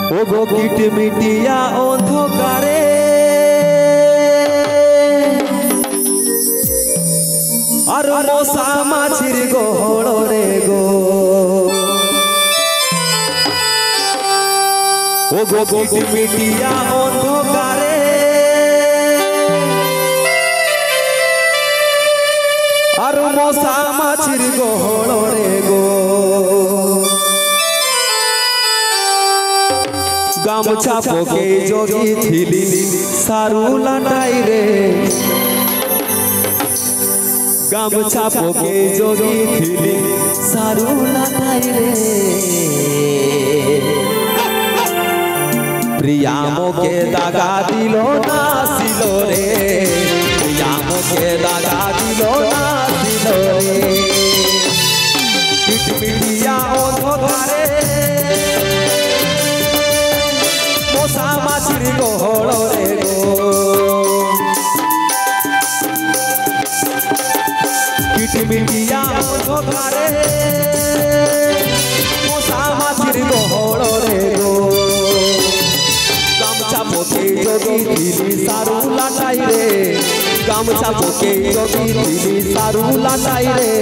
ও গো kit মিটিয়া অন্ধকারে আর মশা মাছির গহড়রে গো ও গো কিট মিটিয়া অন্ধকারে আর মশা মাছির গহড়রে গো গামছা পকে যোগী থিলি সারু লাটাই রে গামছা পকে যোগী থিলি সারু লাটাই রে প্রিয়া মোকে দাগা দিল না ছিল রে প্রিয়া মোকে দাগা দিল না ছিল রে কিট মিটিয়া অন্ধকারে মশা মাছির গহড়রে গো কিট মিটিয়া অন্ধকারে মশা মাছির গহড়রে গো গামছা পকে যোগী থিলি সারু লাটাই রে গামছা পকে যোগী থিলি সারু লাটাই রে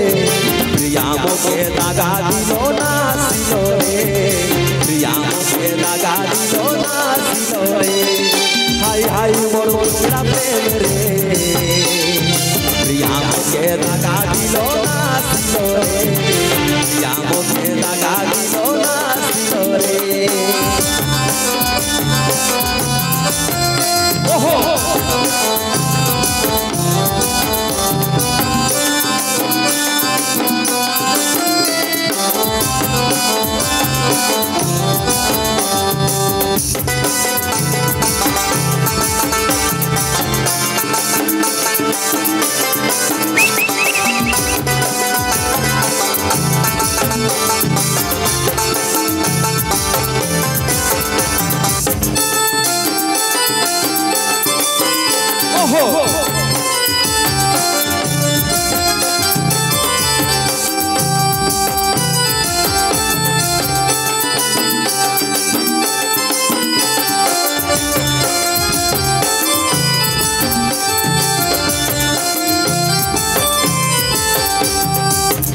প্রিয়া মোকে দাগা দিল না ছিল রে প্রিয়া মোকে দাগা দিল না ছিল রে হাই হাই মোর মুছড়া প্রেম রে প্রিয়া মোকে দাগা দিল না ছিল রে প্রিয়া মোকে দাগা দিল না ছিল রে ওহো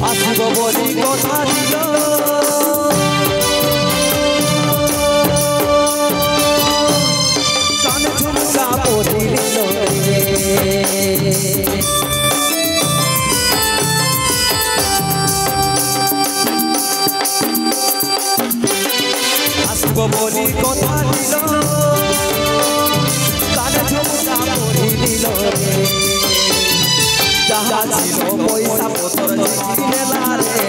আসিব বলি কথা দিল কান ঝুমকা পরি দিল আসিব বলি কথা দিল কান ঝুমকা পরি দিল যাহা ছিল পয়সা পতর কিনেলা রে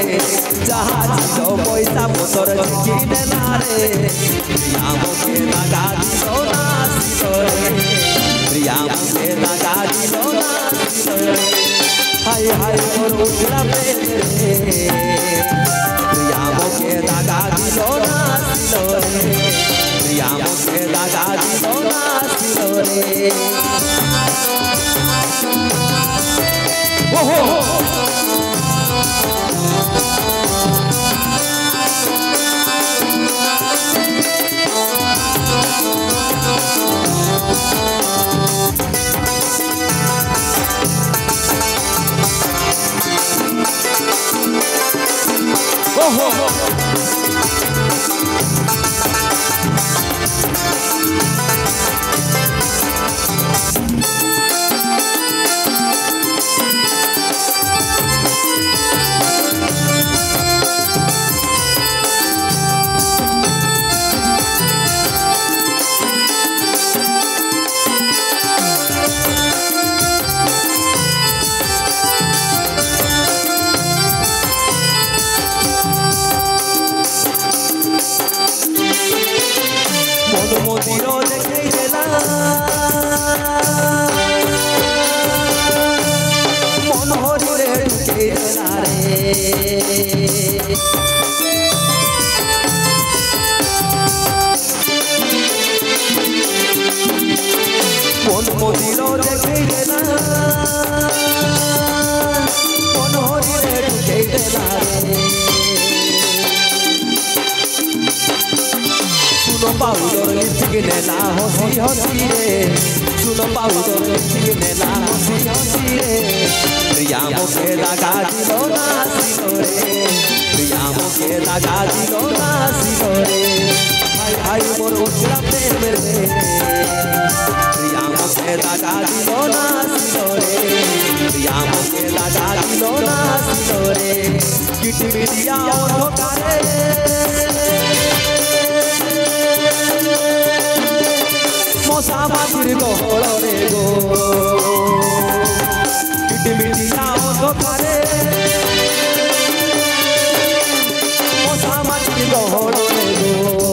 যাহা ছিল পয়সা পতর কিনেলা রে প্রিয়া মোকে দাগা দিল না ছিল রে প্রিয়া মোকে দাগা দিল না ছিল রে হাই হাই মোর উঠলা প্রেম রে প্রিয়া মোকে দাগা দিল না ছিল রে প্রিয়া মোকে দাগা দিল না ছিল রে ওহো ওহো মন্দির দেখে গেলাম মন হরিরে ঢুকে গেলা রে মন মন্দির দেখে গেলাম মন হরিরে ঢুকে গেলা রে पाउडर लिपस्टिक नेला हंसी हंसी रे सुनो पाउडर लिपस्टिक नेला हंसी हंसी रे प्रिया मोके लगा दिलो नासिलो रे प्रिया मोके लगा दिलो नासिलो रे हाय हाय मोर उजला प्रेम रे प्रिया मोके लगा दिलो नासिलो रे प्रिया मोके लगा दिलो नासिलो रे किटी मिडिया अंधकारे मशा माछिर गहरे गो किटी मिडिया अंधकारे मशा माछिर गहरे गो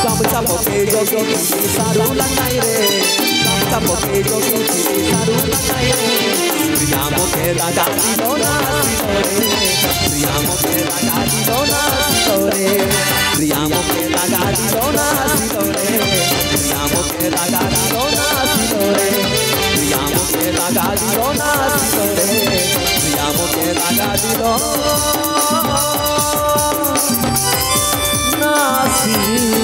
गामछा पके जोगी सारू लगाई रे गामछा पके जोगी सारू लगाई रे प्रिया मोके लगा दिलो नासिलो रे प्रिया मोके लगा दिलो नासिलो रे प्रिया मोके लगा दिलो नासिलो रे प्रिया मोके लगा दिलो नासिलो रे प्रिया मोके लगा दिलो नासिलो रे प्रिया मोके लगा दिलो नासिलो